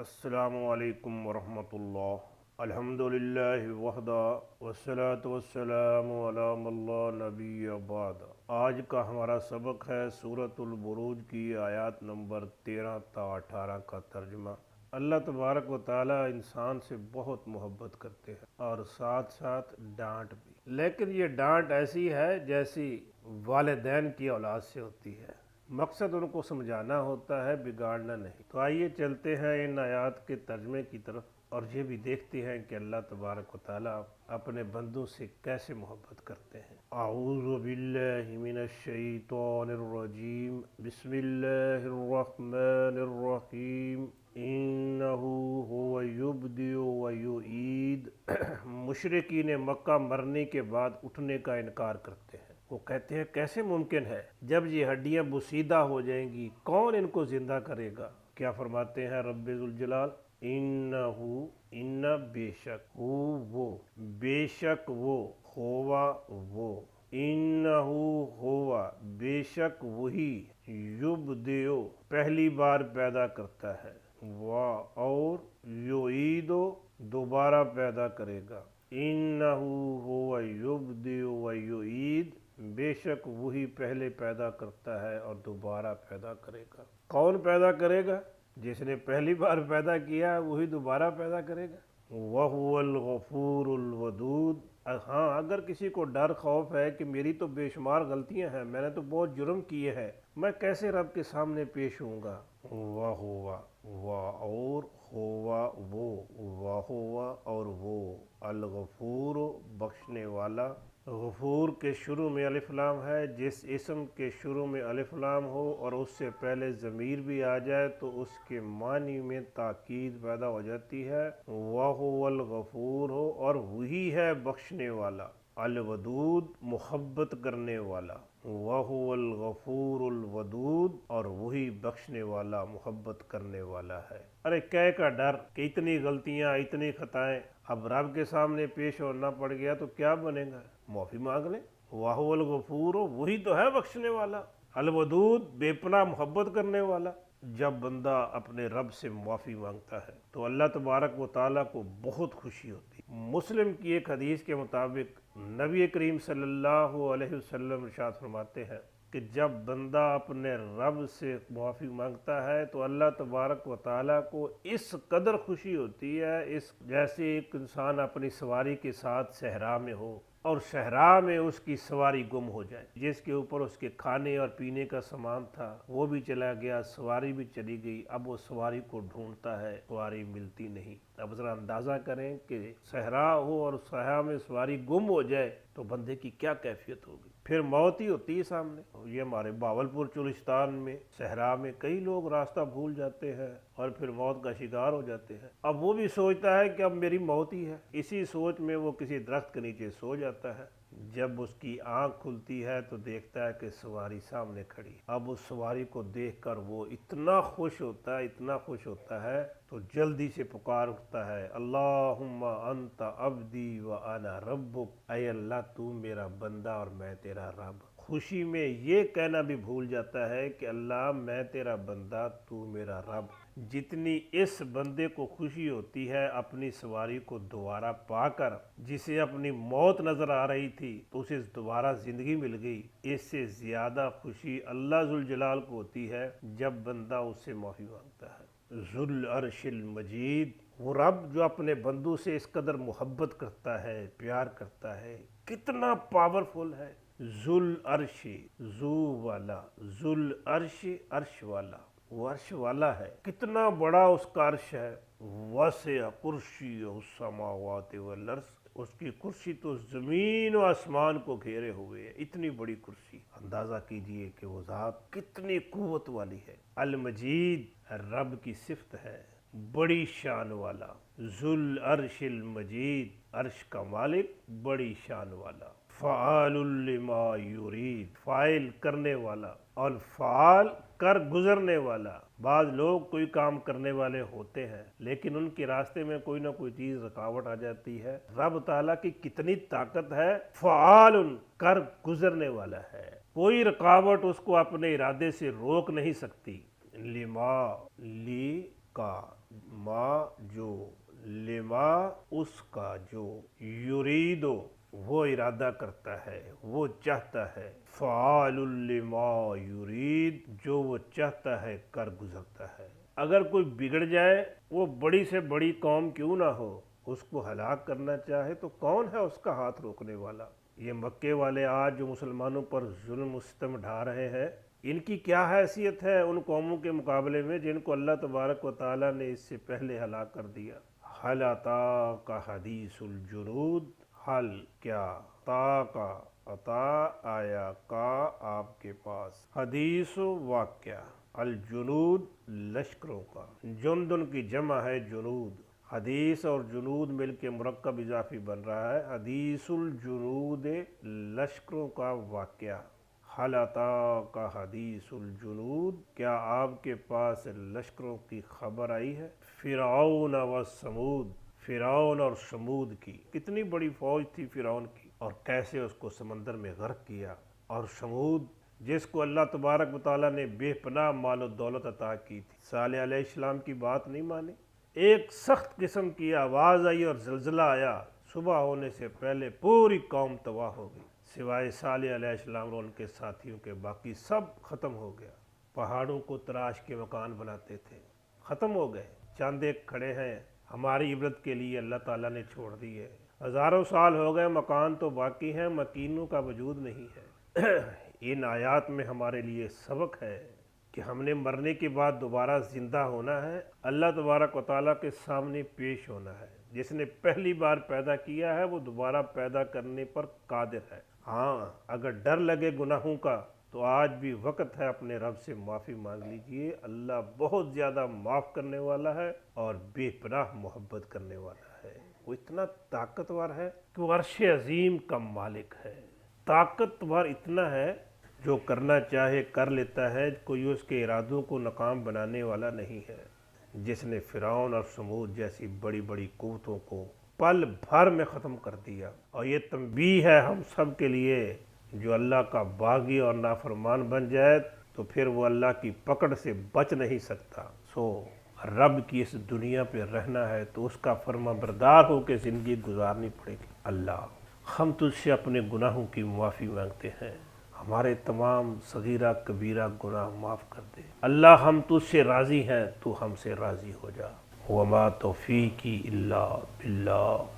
السلام علیکم ورحمۃ اللہ۔ الحمدللہ وحدہ والصلاة والسلام علی من لا نبی بعد۔ آج کا ہمارا سبق ہے سورۃ البروج کی آیات نمبر 13 تا 18 کا ترجمہ۔ اللہ تبارک و تعالی انسان سے بہت محبت کرتے ہیں اور ساتھ ساتھ ڈانٹ بھی، لیکن یہ ڈانٹ ایسی ہے جیسی والدین کی اولاد سے ہوتی ہے۔ مقصد ان کو سمجھانا ہوتا ہے، بگاڑنا نہیں۔ تو آئیے چلتے ہیں ان آیات کے ترجمے کی طرف اور یہ بھی دیکھتے ہیں کہ اللہ تبارک و تعالیٰ اپنے بندوں سے کیسے محبت کرتے ہیں۔ اعوذ باللہ من الشیطان الرجیم، بسم اللہ الرحمن الرحیم۔ انہ هو یبدئ ویعید۔ مشرکین مکہ مرنے کے بعد اٹھنے کا انکار کرتے ہیں۔ وہ کہتے ہیں کیسے ممکن ہے، جب یہ ہڈیاں بوسیدہ ہو جائیں گی کون ان کو زندہ کرے گا؟ کیا فرماتے ہیں رب ذوالجلال؟ انہو، ان بے شک، وہ بے شک، وہ ہوا وہ، انہو ہوا بے شک وہی، یبدئ پہلی بار پیدا کرتا ہے، اور یعید دوبارہ پیدا کرے گا۔ انہو ہوا یبدئ ویعید، بے شک وہی پہلے پیدا کرتا ہے اور دوبارہ پیدا کرے گا۔ کون پیدا کرے گا؟ جس نے پہلی بار پیدا کیا وہی دوبارہ پیدا کرے گا۔ وَهُوَ الْغَفُورُ الْوَدُودُ۔ ہاں، اگر کسی کو ڈر خوف ہے کہ میری تو بے شمار غلطیاں ہیں، میں نے تو بہت جرم کیے ہیں، میں کیسے رب کے سامنے پیش ہوں گا؟ وَهُوَ اور ہوا وہ، وَهُوَ اور وہ، الغفور بخشنے والا۔ غفور کے شروع میں الف لام ہے، جس اسم کے شروع میں الف لام ہو اور اس سے پہلے ضمیر بھی آ جائے تو اس کے معنی میں تاکید پیدا ہو جاتی ہے۔ وَهُوَ الغفور ہو اور وہی ہے بخشنے والا، الودود محبت کرنے والا۔ وَهُوَ الغفور الودود اور وہی بخشنے والا محبت کرنے والا ہے۔ ارے کہے کا ڈر کہ اتنی غلطیاں اتنی خطائیں اب رب کے سامنے پیش ہونا پڑ گیا تو کیا بنے گا؟ معافی مانگ لیں۔ وَهُوَ الغفور وہی تو ہے بخشنے والا، الودود بے پناہ محبت کرنے والا۔ جب بندہ اپنے رب سے معافی مانگتا ہے تو اللہ تبارک و تعالیٰ کو بہت خوشی ہوتی ہے۔ مسلم کی ایک حدیث کے مطابق نبی کریم صلی اللہ علیہ وسلم ارشاد فرماتے ہیں کہ جب بندہ اپنے رب سے معافی مانگتا ہے تو اللہ تبارک و تعالیٰ کو اس قدر خوشی ہوتی ہے، اس جیسے ایک انسان اپنی سواری کے ساتھ صحرا میں ہو اور صحرا میں اس کی سواری گم ہو جائے، جس کے اوپر اس کے کھانے اور پینے کا سامان تھا وہ بھی چلا گیا، سواری بھی چلی گئی، اب وہ سواری کو ڈھونڈتا ہے، سواری ملتی نہیں۔ اب ذرا اندازہ کریں کہ صحرا ہو اور صحرا میں سواری گم ہو جائے تو بندے کی کیا کیفیت ہوگی؟ پھر موت ہی ہوتی ہے سامنے۔ یہ ہمارے بہاولپور چولستان میں صحرا میں کئی لوگ راستہ بھول جاتے ہیں اور پھر موت کا شکار ہو جاتے ہیں۔ اب وہ بھی سوچتا ہے کہ اب میری موت ہی ہے، اسی سوچ میں وہ کسی درخت کے نیچے سو جاتا ہے۔ جب اس کی آنکھ کھلتی ہے تو دیکھتا ہے کہ سواری سامنے کھڑی۔ اب اس سواری کو دیکھ کر وہ اتنا خوش ہوتا ہے، اتنا خوش ہوتا ہے تو جلدی سے پکار اٹھتا ہے، اللہم انت عبدی وانا ربک، اے اللہ تو میرا بندہ اور میں تیرا رب۔ خوشی میں یہ کہنا بھی بھول جاتا ہے کہ اللہ میں تیرا بندہ تو میرا رب۔ جتنی اس بندے کو خوشی ہوتی ہے اپنی سواری کو دوبارہ پا کر، جسے اپنی موت نظر آ رہی تھی تو اسے دوبارہ زندگی مل گئی، اس سے زیادہ خوشی اللہ ذوالجلال کو ہوتی ہے جب بندہ اس سے معافی مانگتا ہے۔ ذو العرش المجید، وہ رب جو اپنے بندوں سے اس قدر محبت کرتا ہے، پیار کرتا ہے، کتنا پاورفل ہے۔ ذو العرش، ذو والا، ذو العرش عرش والا، وہ عرش والا ہے، کتنا بڑا اس کا عرش ہے۔ وسع کرسیہ السماوات والارض، اس کی کرسی تو زمین و آسمان کو گھیرے ہوئے ہے، اتنی بڑی کرسی۔ اندازہ کیجئے کہ وہ ذات کتنی قوت والی ہے۔ المجید رب کی صفت ہے، بڑی شان والا۔ ذو العرش المجید، عرش کا مالک، بڑی شان والا۔ فعال لما یرید، فاعل کرنے والا اور فعال کر گزرنے والا۔ بعض لوگ کوئی کام کرنے والے ہوتے ہیں لیکن ان کے راستے میں کوئی نہ کوئی چیز رکاوٹ آ جاتی ہے۔ رب تعالیٰ کی کتنی طاقت ہے، فعال کر گزرنے والا ہے، کوئی رکاوٹ اس کو اپنے ارادے سے روک نہیں سکتی۔ لما لی کا ما جو، لما اس کا جو، یریدو وہ ارادہ کرتا ہے، وہ چاہتا ہے، فعال لما یرید جو وہ چاہتا ہے کر گزرتا ہے۔ اگر کوئی بگڑ جائے، وہ بڑی سے بڑی قوم کیوں نہ ہو، اس کو ہلاک کرنا چاہے تو کون ہے اس کا ہاتھ روکنے والا؟ یہ مکے والے آج جو مسلمانوں پر ظلم و ستم ڈھا رہے ہیں، ان کی کیا حیثیت ہے ان قوموں کے مقابلے میں جن کو اللہ تبارک و تعالیٰ نے اس سے پہلے ہلاک کر دیا؟ حل اتا کا حدیث الجنود، حل کیا، تا کا عطا آیا، کا آپ کے پاس، حدیث واقعہ، الجنود لشکروں کا، جندن کی جمع ہے جنود، حدیث اور جنود مل کے مرکب اضافی بن رہا ہے، حدیث الجنود لشکروں کا واقعہ۔ حل اتا کا حدیث الجنود، کیا آپ کے پاس لشکروں کی خبر آئی ہے؟ فرعون و سمود، فرعون اور سمود کی کتنی بڑی فوج تھی فرعون کی، اور کیسے اس کو سمندر میں غرق کیا۔ اور سمود جس کو اللہ تبارک و تعالیٰ نے بے پناہ مال و دولت عطا کی تھی، صالح علیہ السلام کی بات نہیں مانی، ایک سخت قسم کی آواز آئی اور زلزلہ آیا، صبح ہونے سے پہلے پوری قوم تباہ ہو گئی، سوائے صالح علیہ السلام اور ان کے ساتھیوں کے باقی سب ختم ہو گیا۔ پہاڑوں کو تراش کے مکان بناتے تھے، ختم ہو گئے، چاند ایک کھڑے ہیں، ہماری عبرت کے لیے اللہ تعالیٰ نے چھوڑ دی ہے، ہزاروں سال ہو گئے، مکان تو باقی ہیں، مکینوں کا وجود نہیں ہے۔ ان آیات میں ہمارے لیے سبق ہے کہ ہم نے مرنے کے بعد دوبارہ زندہ ہونا ہے، اللہ تبارک و تعالیٰ کے سامنے پیش ہونا ہے۔ جس نے پہلی بار پیدا کیا ہے وہ دوبارہ پیدا کرنے پر قادر ہے۔ ہاں، اگر ڈر لگے گناہوں کا تو آج بھی وقت ہے اپنے رب سے معافی مانگ لیجئے، اللہ بہت زیادہ معاف کرنے والا ہے اور بے پناہ محبت کرنے والا ہے۔ وہ اتنا طاقتور ہے کہ وہ عرش عظیم کا مالک ہے، طاقتور اتنا ہے جو کرنا چاہے کر لیتا ہے، کوئی اس کے ارادوں کو ناکام بنانے والا نہیں ہے۔ جس نے فرعون اور سمود جیسی بڑی بڑی قوتوں کو پل بھر میں ختم کر دیا، اور یہ تنبیہ ہے ہم سب کے لیے، جو اللہ کا باغی اور نافرمان بن جائے تو پھر وہ اللہ کی پکڑ سے بچ نہیں سکتا۔ سو رب کی اس دنیا پہ رہنا ہے تو اس کا فرما بردار ہو کے زندگی گزارنی پڑے گی۔ اللہ، ہم تجھ سے اپنے گناہوں کی معافی مانگتے ہیں، ہمارے تمام صغیرہ کبیرہ گناہ معاف کر دے۔ اللہ، ہم تجھ سے راضی ہیں، تو ہم سے راضی ہو جا۔ وما توفیقی الا باللہ۔